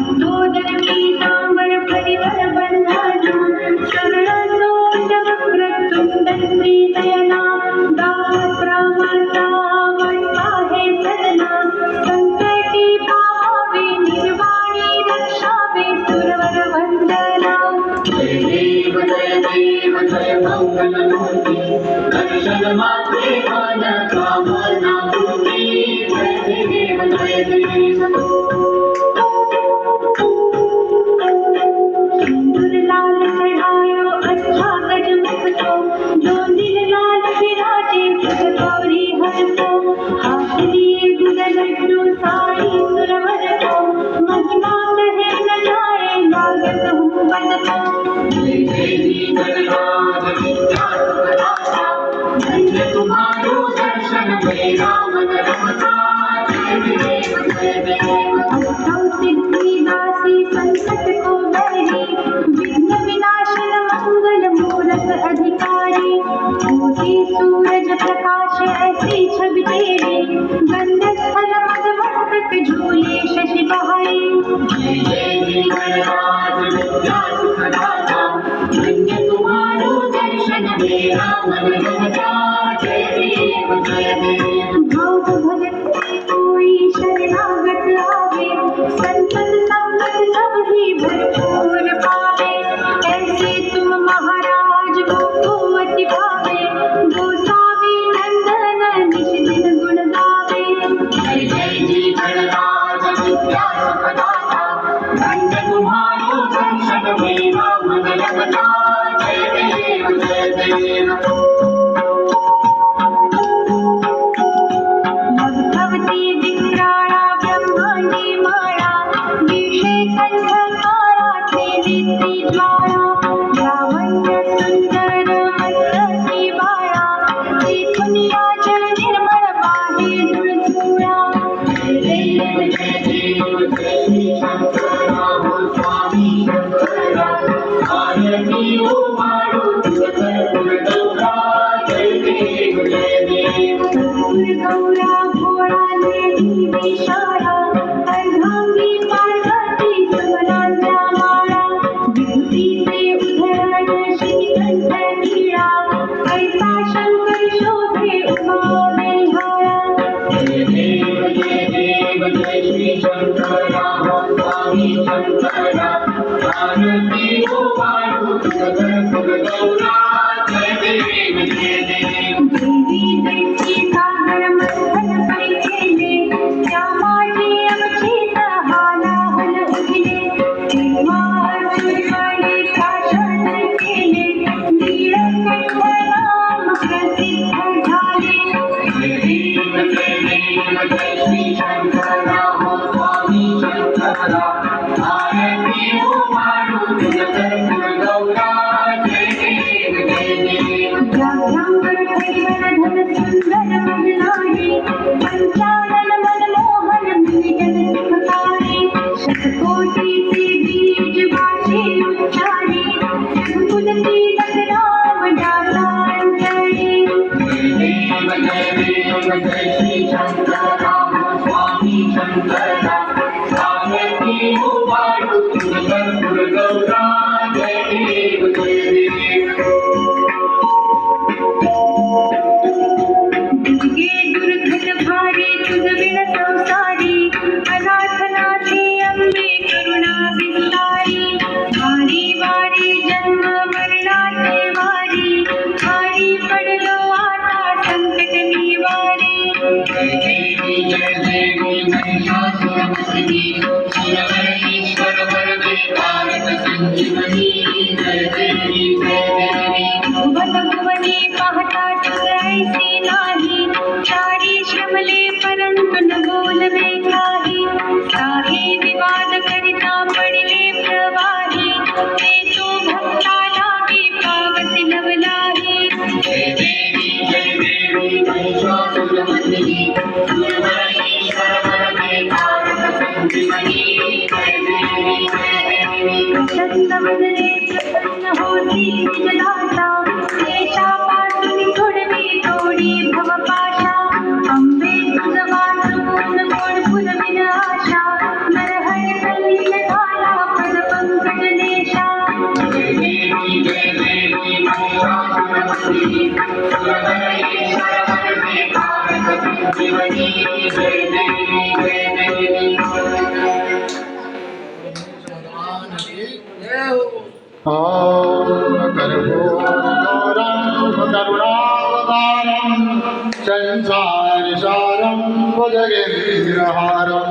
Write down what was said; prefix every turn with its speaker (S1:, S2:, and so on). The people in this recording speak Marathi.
S1: लंबोदर पीतांबर परिकर बंधना सरळ सोट वक्रतुंड श्रीनयना दास रामाचा वंश आहे सदना संकटी पाहावे निर्वाणी रक्षावे सुरवर वंदना
S2: जय देव जय मंगलमूर्ती दर्शन मात्रे मन कामना पूर्ती जय देव जय देव
S1: सिंदूर लाल चढ़ायो अच्छा गजमुख को जो दिल लाल विराजे सुख गौरी हर को हाथ लिए गुड़ लड्डू साई सुरवर को महिमा कहे न जाए लागत हूँ बन को
S2: जय देवी गणराज विद्या सुखदाता धन्य तुम्हारो दर्शन मेरा मन रमता जय देव जय देव
S1: अष्टौ सिद्धि दासी संकट को बैरी विघ्न विनाशन मंगल मूरत अधिकारी कोटि सूरज प्रकाश ऐसी छवि तेरी गंध स्थल मद मस्तक झूले शशि बहाई
S2: जय देवी गणराज विद्या सुखदाता धन्य तुम्हारो दर्शन मेरा मन रमता जय देव जय देव
S1: भाव भगत से कोई शरणागत आवे संतत संगत सब ही भरपूर पावे ऐसे तुम महाराज को अति भावे गोसावी नंदन निश दिन गुण गावे
S2: जय जय जी गणराज विद्या सुखदाता धन्य तुम्हारो दर्शन मेरा मन रमता जय देव जय देव
S1: भगवती विक्राळा ब्रह्मांडी माळा विषे कंठ काळा त्रिनेत्री ज्वाळा लावण्य सुंदर मस्तकी बाळा तेथून राजन निर्मळ बाहे झुळझुळा
S2: जय देव जय श्री शंकरा हो स्वामी शंकरा आरती ओ मारो तुझकर गौरा जय देव जय देव
S1: कर्पूर गौरा भोळा देवी विशाळा अर्धांगी पार्वती समनांच्या माळा विभूतीचे उधरण श्रीकंठ नीळा ऐसा शंकर शोभे उमा मेल्हाळा
S2: जय देव जय श्री शंकरा हो स्वामी शंकरा आरती ओ मारो तुझकर गौरा जय देव जय देव
S1: देवी दैत्य सागर मंथन परिकेले त्या माझे अवचित हालाहल उठले तेव्हा अर्जुनाने भाषण केले नीळकंठ नाम प्रसिद्ध झाले
S2: जय देव जय श्री शंकरा हो स्वामी शंकरा आरती ओ मारो तुझकर गौरा जय देव जय देव
S1: व्याघ्रांबर परिमल धन सुंदर मजलाही पंचानन मनमोहन मिलिजन सुखकारी शतकोटीचे बीज वाचे उच्चारी रघुकुल तिलक राम दासा अंतरी
S2: जय देव जय श्री शंकरा हो स्वामी शंकरा आरती ओ मारो तुझकर गौरा जय देव जय देव
S1: दुर्गे दुर्घट भारी तुझ विण संसारी अनाथनाथे अंबे करुणा विस्तारी वारी वारी जन्म मरणाचे वारी भारी पडलो आता संकट निवारी
S2: जय देवी महिषासुरमर्दिनी शिवईश्वर वरदे तारक संजीवनी जय देवी
S1: भुवन भुवनी पाहता तुझ ऐसी नाही चारी श्रमले परंतु न बोलवे काही काही विवाद करिता पडिले प्रवाही ते तू भक्ताला पावसी नवलाही
S2: जय देवी महिषासुरमर्दिनी शिवईश्वर वरदे तारक संजीवनी जय देवी
S1: प्रसन्न वदने प्रसन्न होती निजदाता देशापासून सोडवी तोडी भवपाशा अंबे तुझ वाचून कोण पुरविन आशा नरहर कलील
S3: करुणावतारं संसारसारं भुजगेन्द्रहारम्